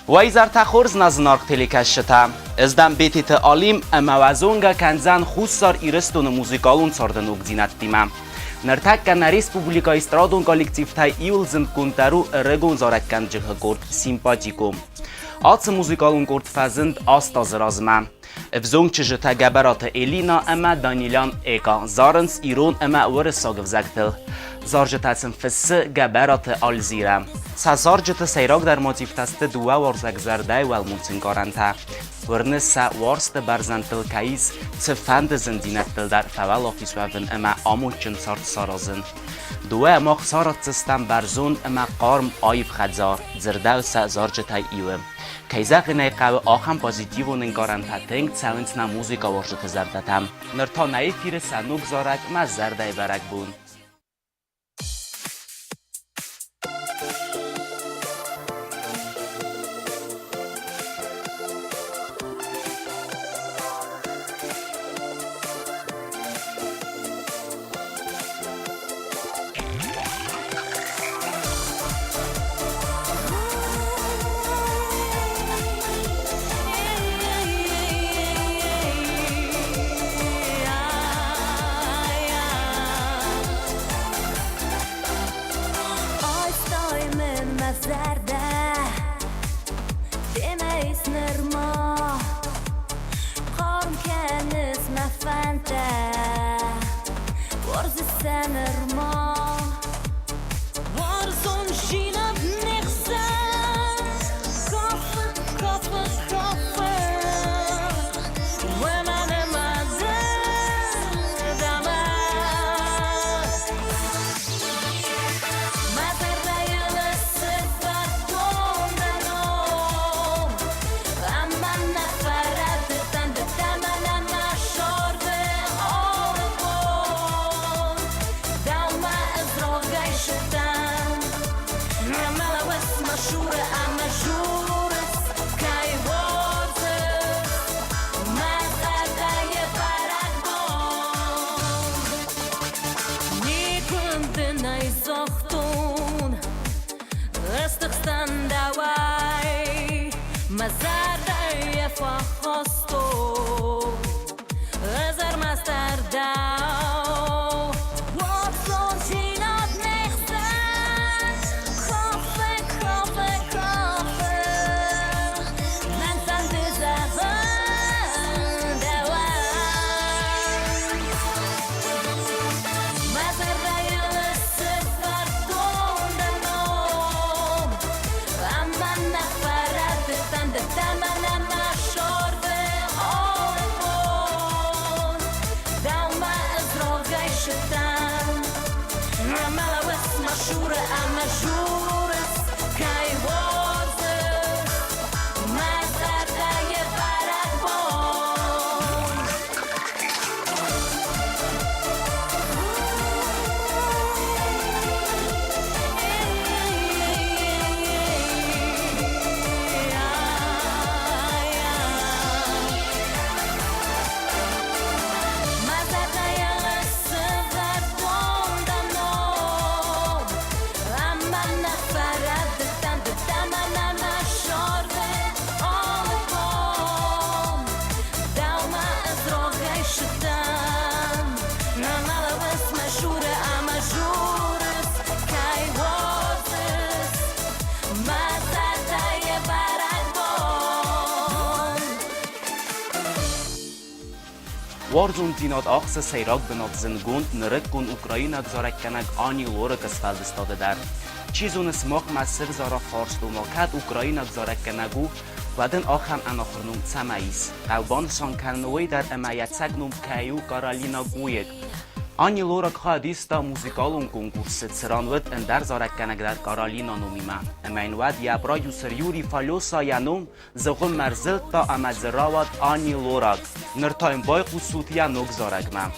وایزر تخورز نزنارک تلیکشتا ازدم بیتیت آلیم اما وزونگا کنزن خوصار ایرستون موزیکالون ساردن اگزینت دیمم. نرتک کن ریسپوبلیکا استرادون کالکتیف تای ایول زند کنترو رگون زارک کن جه گرد سیمپاتیکوم. آتس موزیکالون گرد فزند آستا زرازمم. افزونگ چه جتا گبرات ایلینا اما دانیلان ایکا زارنس ایرون اما ورساگف زگتل. زارجتا سنفسه گبرات آلزیرم. سازارجتا سیراک در موتیف تست دوا ورزگ زرده و المونسنگارنتا. ورنس وارست برزنتل کایز تفند زندینتل در فوال آفیس وفن اما آموچن سارت سارازن. دوا اما خسارت سستم برزون اما قارم آیف خدزار زرده و سازارجتا ایوم. کایزاق نیقه آخم پازیتیو نگارنتا تنگ سوینت نا موزیکا ورزت زردتم. نرتا نیفیر سنوک زارک ما زرده برک بون. وارزون دینات آخس سیراک بنات زنگون نرک کن اوکراین اگزارک کنگ آنی لورک اسفلد استاده در. چیزون اسماق مصر زارا فارس دوماکت اوکراین اگزارک کنگو ودن آخم اناخرنوم تمایز. قلبان سان کنوی در امایت سگنوم کیو کارالینا گویگ. آنی لورک خادیستا موزیکالون کنکورس سران ود اندر زارک کنگ در کارالینا نومیما. امین ود یابرا یوسریوری فالوسا ینوم زغم مرزل تا امزراوات آنی لورک. نرتایم بای قصوتیا نوک زارک مم.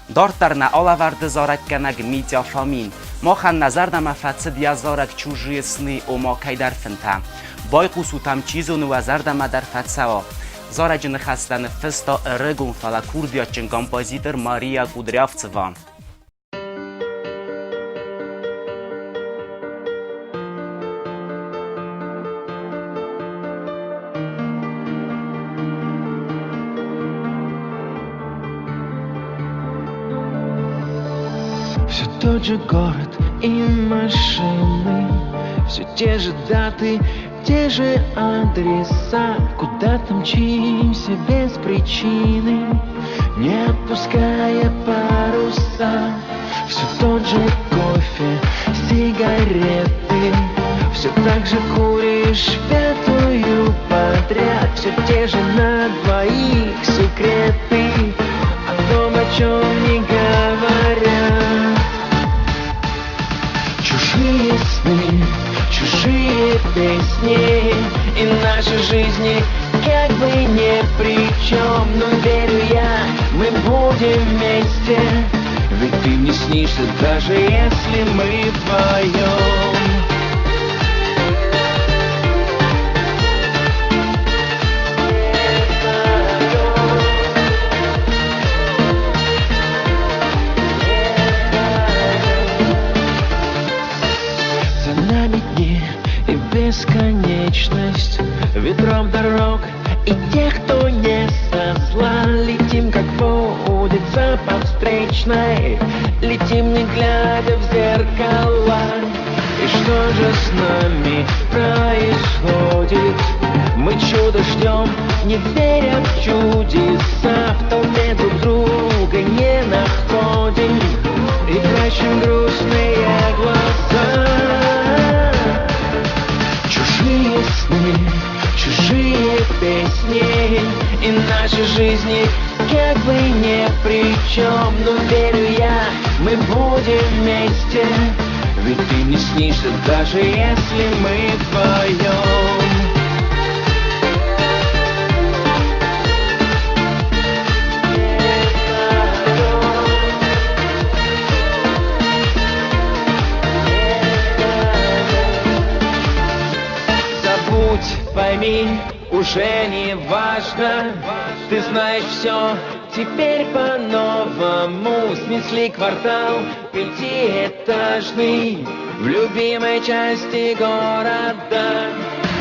Дартарна алаварда заракканаг митя фамин. Махан назардама фацидя зарак чужие сны ома кайдар финта. Байқусу там чизону вазардама дар фацао. Зараджин хастан феста регун фала курдячен композитор Мария Кудрявцева. Все тот же город и машины, все те же даты, те же адреса. Куда-то мчимся без причины, не отпуская паруса. Все тот же кофе, сигареты, все так же куришь пятую подряд. Все те же на двоих секреты, о том, о чем не говорят. Чужие сны, чужие песни, и наши жизни как бы ни при чем. Но верю я, мы будем вместе, ведь ты мне снишься, даже если мы вдвоем. Бесконечность, ветром дорог и тех, кто не со зла. Летим, как водится по встречной, летим, не глядя в зеркала. И что же с нами происходит? Мы чудо ждем, не веря в чудеса. В толпе друг друга не находим и прячем грустные глаза. Чужие сны, чужие песни, и наши жизни как бы ни при чем. Но верю я, мы будем вместе, ведь ты мне снишься, даже если мы вдвоем. Пойми, уже не важно, ты знаешь все, теперь по-новому. Снесли квартал пятиэтажный в любимой части города.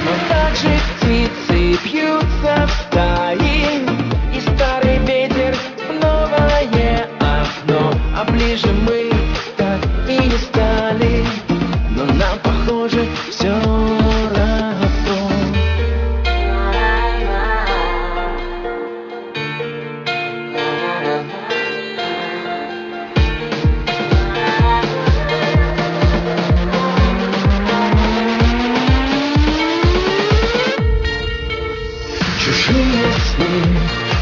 Но также птицы бьются в стаи, и старый ветер в новое окно. А ближе мы так и не стали, но нам, похоже, все равно. Чужие сны,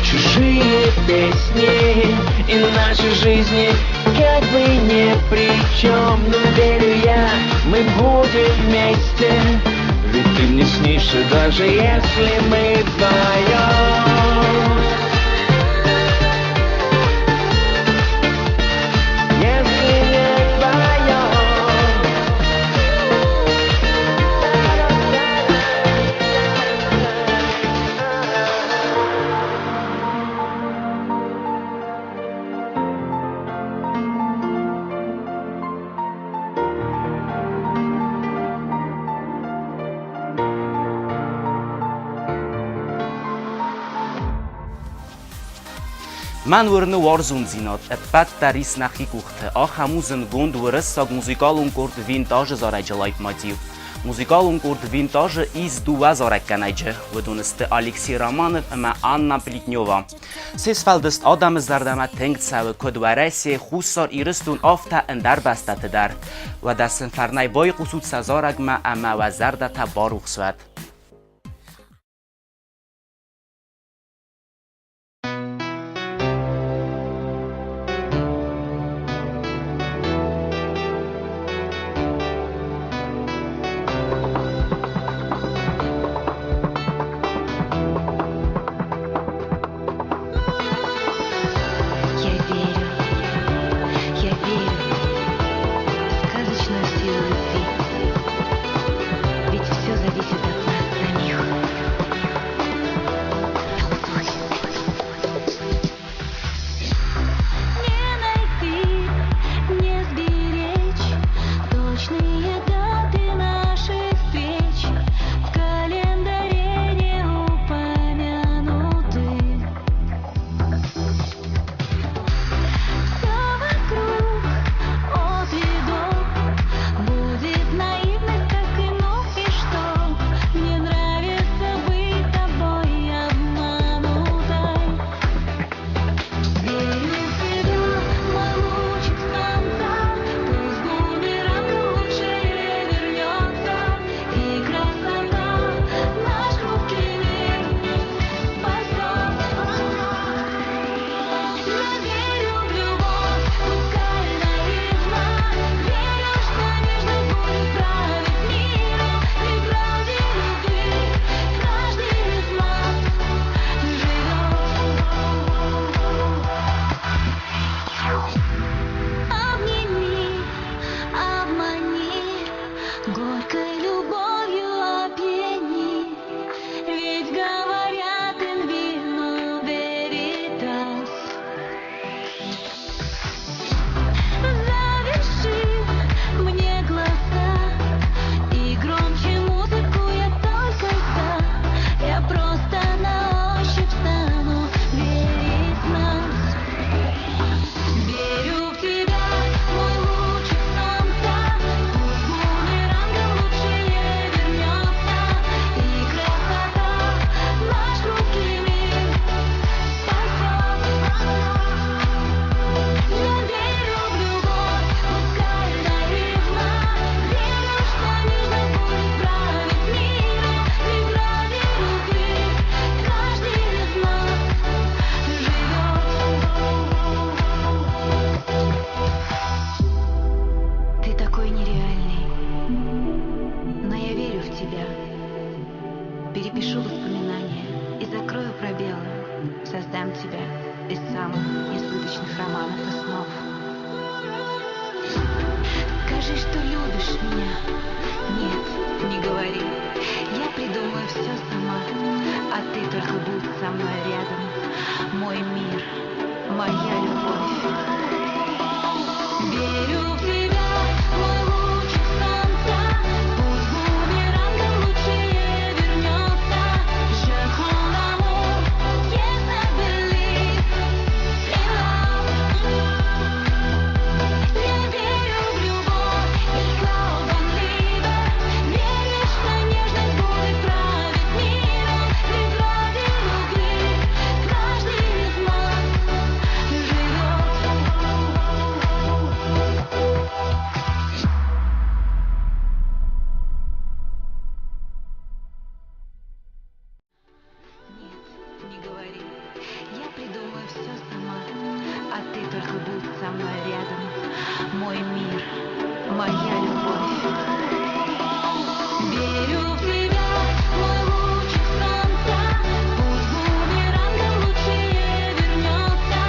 чужие песни, и наши жизни как бы ни при чем. Но верю я, мы будем вместе, ведь ты мне снишься, даже если мы вдвоем. Если не вдвоем. من ورنو وارزون زینات ابت تریس نخی کوخته آخ هموزن گوند و رساگ موزیکالون کرد وینتاج زارج لایف ماتیو موزیکالون کرد وینتاج ایز دو وزارک کنیجه و دونست الکسی رامانف اما آنا پلیتنیووا سیس فلدست آدم زردمه تنگت سو کد و رسی خوصار ایرستون آفتا اندر بستت در و دستن فرنای بای قصود سزارگ ما اما و زردت باروخ سوید создам тебя из самых несбыточных романов и снов. Скажи, что любишь меня. Нет, не говори. Я придумаю все сама, а ты только будь со мной рядом. Мой мир, моя любовь. Верю в тебя, мой лучик солнца. Пусть бумерангом лучше вернется. Je crois en l'amour, yes I believe in love. Я верю в любовь, ich glaube an Liebe. Веришь, что нежность будет править миром. Ведь ради любви каждый из нас живет. Нет, не говори. Я придумаю все сама, а ты только будь со мной рядом. Мой мир, моя любовь. Верю в тебя, мой лучик солнца. Пусть бумерангом лучше вернется.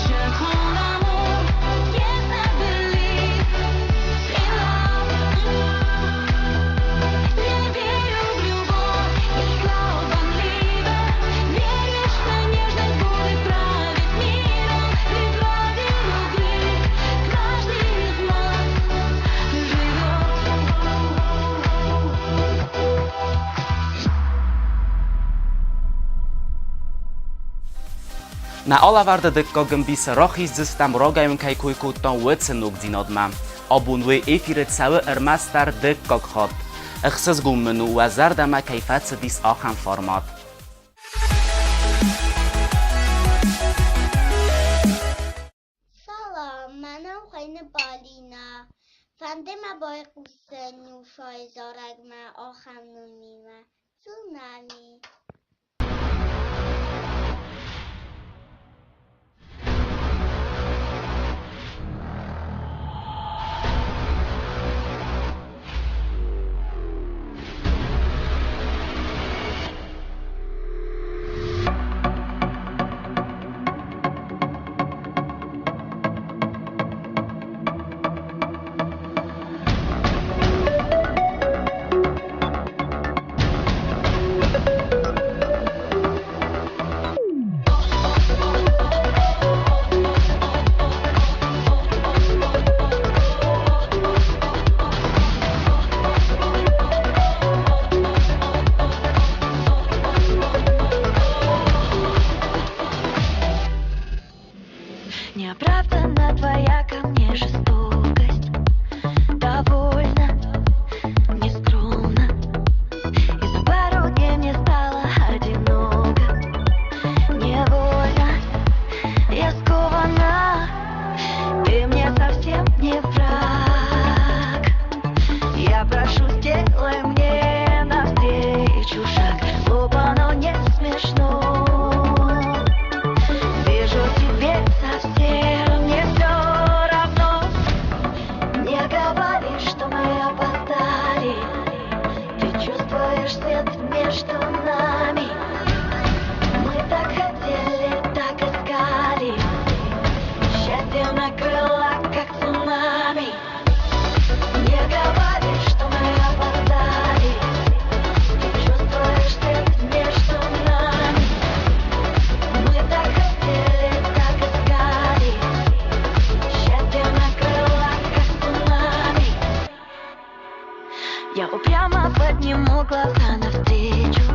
Je crois en l'amour, yes I believe in love. Я верю в любовь, ich glaube an Liebe. Веришь, что нежность будет править миром. Ведь ради любви каждый из нас живет. Na alla waarde de kagambisa rachis zestam ragaim kai kuikutan wetsenuk dinadma. Abonwe efire tsawe ermastar de kaghat. Ikhsas gummenu و زردما کیفت دیس آخن فرماد. سلام، منم خیلی بالینا. فندم با قصه نوشای زارگ من آخم نونیمه. سونامی. Неоправданна твоя ко мне жестокость. Довольно, нескромно. И за пару дней мне стало одиноко. Невольно я скована. Ты мне совсем не враг. Я прошу, сделай мне навстречу шаг. Глупо, но не смешно. Вижу, тебе совсем не все равно. Не говори, что мы опоздали. Ты чувствуешь свет между нами. Мы так хотели, так искали. Счастье накрыло, как цунами. Не говори, что мы опоздали. Ты чувствуешь свет между нами. Мы так хотели, так искали. Счастье накрыло, как цунами. Я упрямо подниму глаза навстречу.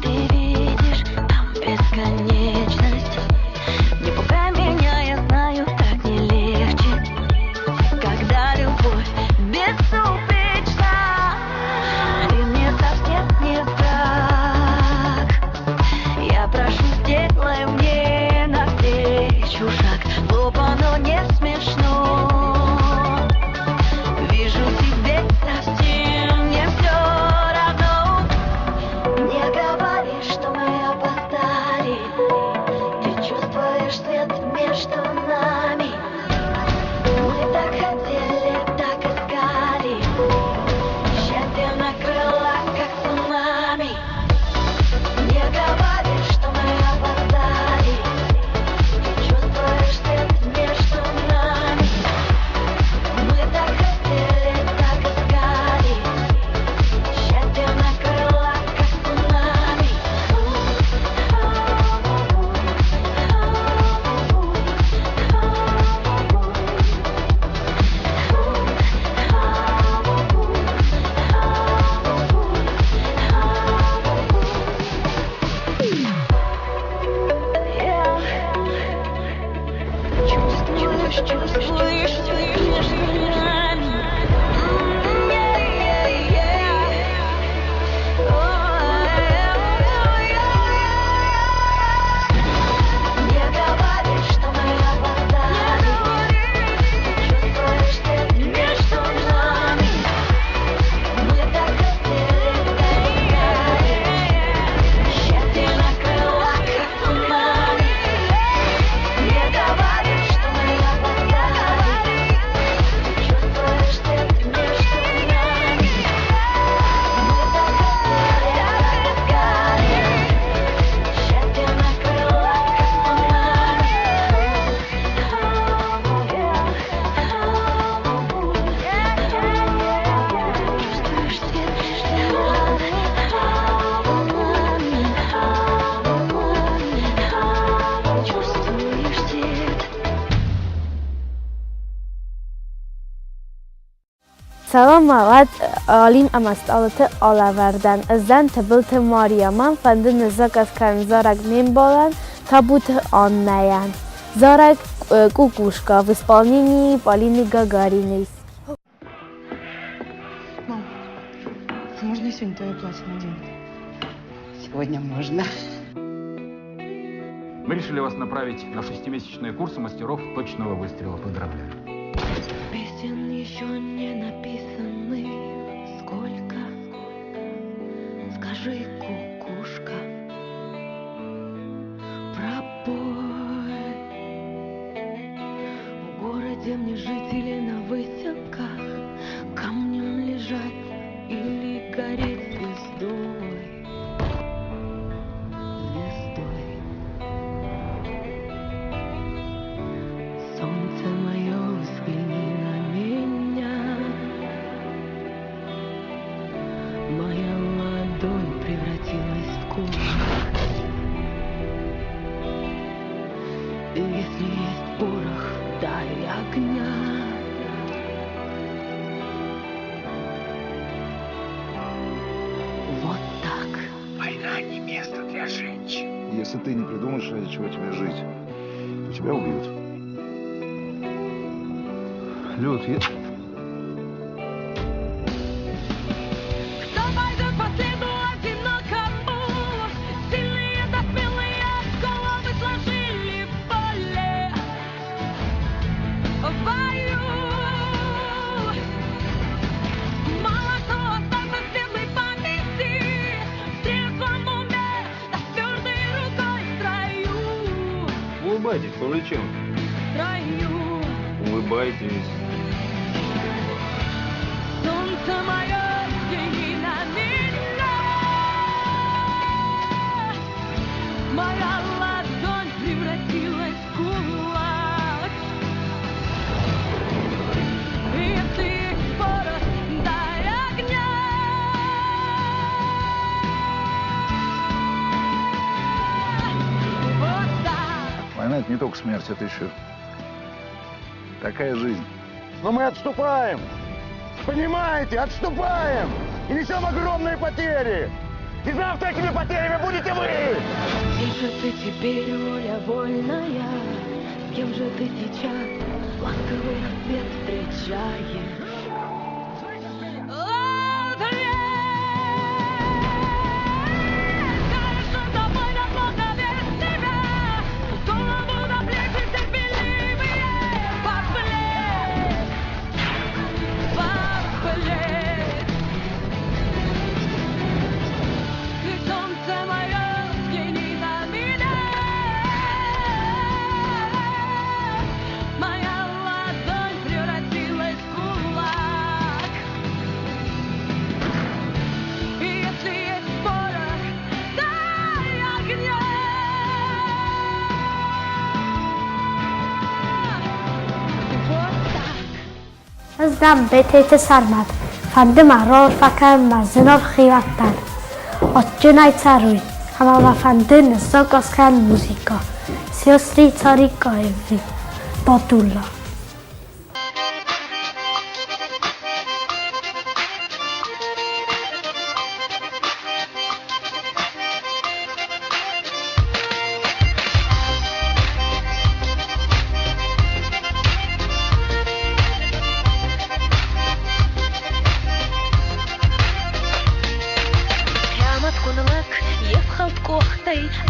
Ты видишь там бесконечность. Не пугай меня, я знаю, так не легче. Когда любовь безупречна, ты мне совсем не враг. Я прошу, сделай мне навстречу шаг. Глупо, но не смешно. Вижу, тебе совсем не все равно. سلام مواد عالیم امستالت آلوردن ازدن تبلت ماریا من فنده نزاک از کن زارک میم بالن تابوت آن نیان زارک кукушка в исполнении Полины Гагариной. Мам, можно я сегодня твое платье надену? Сегодня можно. Мы решили вас направить на 6-месячные курсы мастеров точного выстрела. Поздравляю. Песен еще не написаны. Сколько? Скажи, кукушка. Пропой. В городе мне жить или на выселках, камнем лежать или гореть звездой. Солнце мое, взгляни на меня. Моя ладонь превратилась в кулак. И если есть порох, дай огня. Вот так. Война не место для женщин. Если ты не придумаешь, ради чего тебе жить, то тебя убьют. Люд, Кто пойдет по следу одинокому? Сильные да смелые головы сложили в поле. В бою мало кто остался в светлой памяти, в трезвом уме, да с твердой рукой в строю. Улыбайтесь, Павличенко. В строю. Улыбайтесь. Солнце мое, взгляни на меня. Моя ладонь превратилась в кулак. Если есть порох, дай огня. Вот так. война это не только смерть, это еще такая жизнь. Но мы отступаем! Понимаете, отступаем! И несем огромные потери! И завтра этими потерями будете вы! Где же ты теперь, воля вольная? С кем же ты сейчас ласковый рассвет встречаешь? Хорошо с тобой, да плохо без тебя. Голову на плечи терпеливые поплеть. И солнце мое, взгляни на меня. Моя ладонь превратилась в кулак. И если есть порох, дай огня. Вот так. ازدم بتیت سرمد فنده مرار فکر مزنار خیوتن آتجنای تروی همه و فنده نزاک از کن موزیکا سیاسی تاریک گایوی بادولا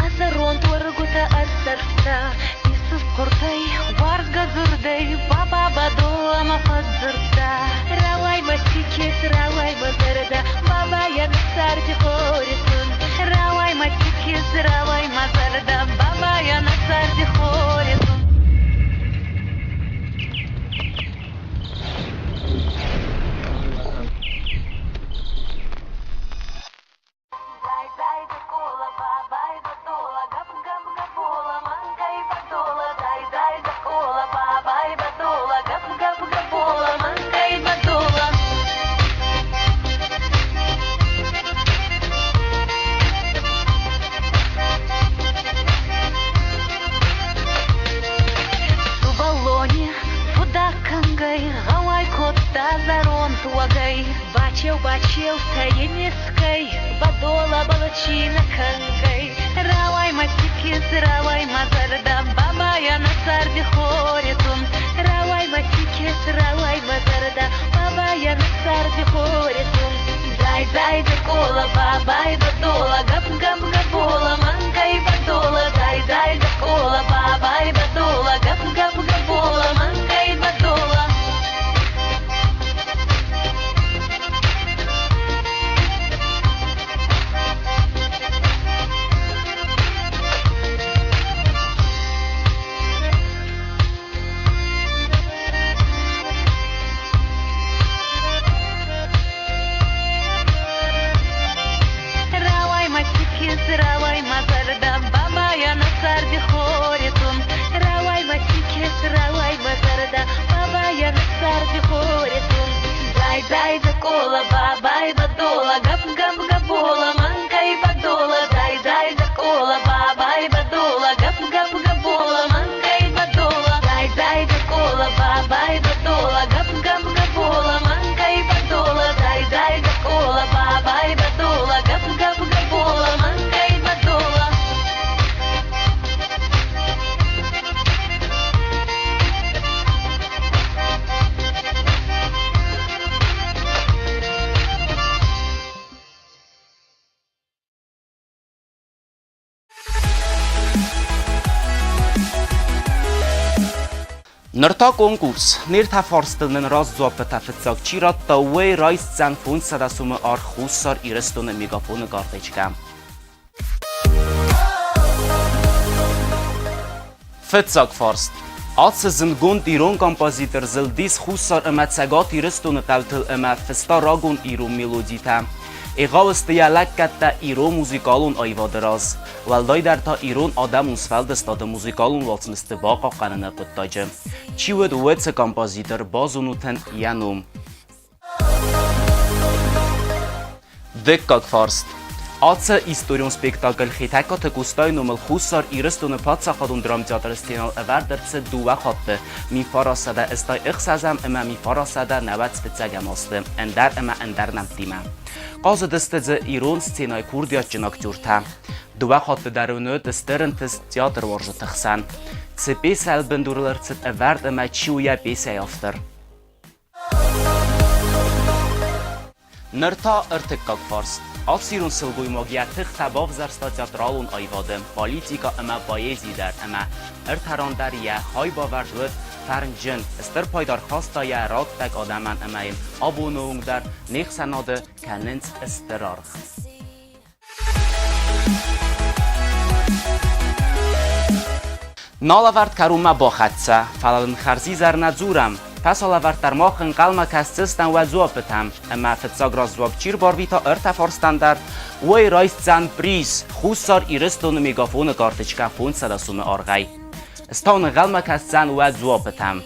Азарон тургута асарта, Исус кортай, варга зурдай, елкой низкой, бадола балачина канкой. Равай матики, равай мазарда, баба я на сарде хоритун. Равай матики, равай мазарда, баба я на сарде хоритун. Дай да кола, бабай бадола, гап габола, манкай бадола. Дай да кола, бабай бадола, гап габола, манкай бадола. Равай мазарда, баба я на сарде хоритун. Равай матики, равай мазарда, баба я на сарде хоритун. Дай да кола, бабай бадола, гап габола, манкай бадола. Дай да кола, бабай бадола, гап габола, манкай бадола. Дай да кола, бабай бадола, гап габола, манкай бадола. Дай да кола, бабай бадола, гап габола, манкай бадола. Nërta konkurs, nirta farstënën rast zoapë të fëtsak qirat të uej rajst zan fund së da sumë arë khusar I rëstu në megafonë garteqka. Fëtsak farst. Atë zëndgun Iron kompozitër zëldis khusar ëma cagat I rëstu në taltëll ëma fësta ragun Iron melodita. Eğavız diyalekkatta Iron muzikalun ayvadıraz. Valdای در تا ایران آدم اونسفلد استاد موزیکالون والسنسته باقا قننه قطاجه. چی ود ویدس کمپازیتر بازونوتن ینوم. Dëkkak farst. Atë historion spektakl xiteka të kustaj në mëllkhusar I rëstu në patë sa khadun dram teatr stinal e verdër të duve khatte. Mi farasada estaj ikhsazem ema mi farasada nevet spitsegem aslı. Ender ema ender nemtime. Qazı dëstëzë Iron scenaj kurdja që në këtyrta. Duve khatte derënë dëstërën të teatr varjë të khsen. Të pese elbëndurlër të e verd ema qiuja pese jaftër. Nërta ërtëkkak farst. Atsirun sılguymogia tıxtabav zarsta teatralun ayvadım. Politika ema bayezi der ema ırtarandariye hay baverdvöt fərncin. İster paydar xastaya rattak adaman emayim. Abonung der nexanadı kendiniz istirarx. Nalavert karuma baxatsa, falalın xarzi zernadzuram. پس آلورد در ماخن قلم کستستن و زواب بتم اما فتزاگ را زواب چیر بارویتا ارتفارستن در وی رایست زن پریز خوصار ایرستون میگافون کارتچکا فون صداسوم آرغای استان قلم کستن و زواب بتم